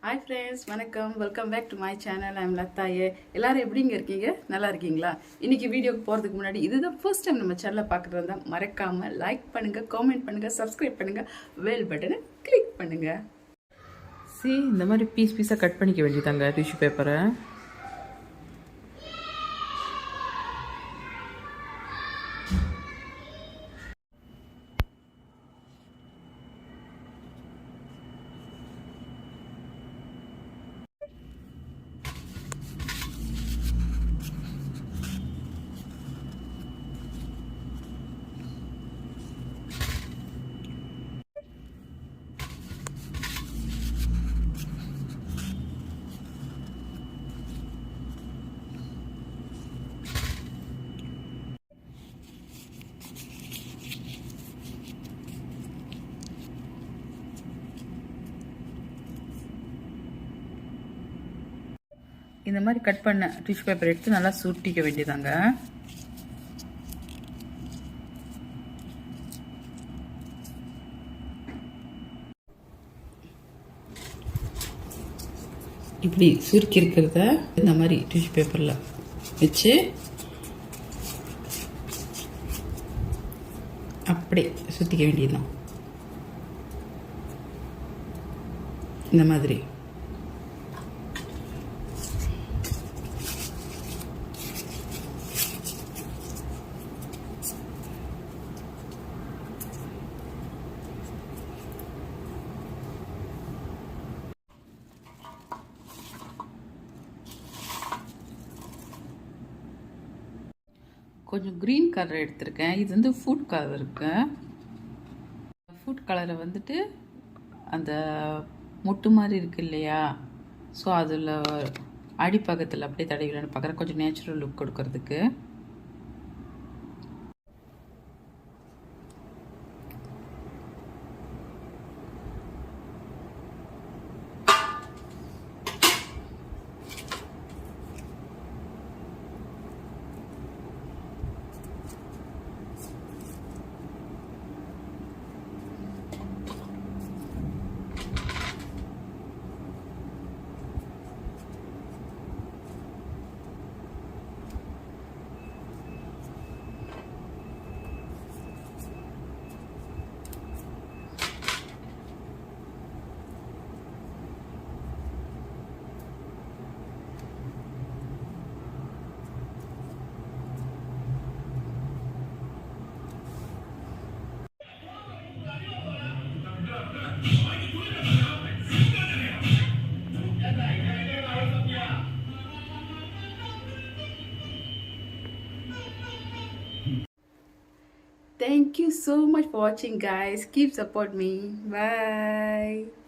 Hi friends, வணக்கம். Welcome back to my channel. I am லத்தாயே. எல்லாரும் எப்படிங்க இருக்கீங்க? நல்லா இருக்கீங்களா? இன்னைக்கு வீடியோக்கு போறதுக்கு முன்னாடி இதுதான் ஃபர்ஸ்ட் டைம் நம்ம சேனலை பார்க்குறதா மறக்காம லைக் பண்ணுங்க, காமெண்ட் பண்ணுங்க, சப்ஸ்கிரைப் பண்ணுங்க, பெல் பட்டனை கிளிக் பண்ணுங்க. இந்த மாதிரி பீஸாக கட் பண்ணிக்க வேண்டியதாங்க டிஷ்யூ பேப்பரை. இந்த மாதிரி கட் பண்ண டிஷ்யூ பேப்பர் எடுத்து நல்லா சுட்டிக்க வேண்டியதாங்க. இப்படி சுருக்கி இருக்கிறத இந்த மாதிரி டிஷ்யூ பேப்பரில் வச்சு அப்படியே சுற்றிக்க வேண்டியதுதான். இந்த மாதிரி கொஞ்சம் க்ரீன் கலர் எடுத்திருக்கேன். இது வந்து ஃபுட் கலர் இருக்கு. ஃபுட் கலரை வந்துட்டு அந்த மொட்டு மாதிரி இருக்கு இல்லையா, ஸோ அதில் அடிப்பக்கத்தில் அப்படியே தடவிடலான்னு பார்க்குறேன், கொஞ்சம் நேச்சுரல் லுக் கொடுக்கறதுக்கு. Thank you so much for watching guys. Keep support me. Bye.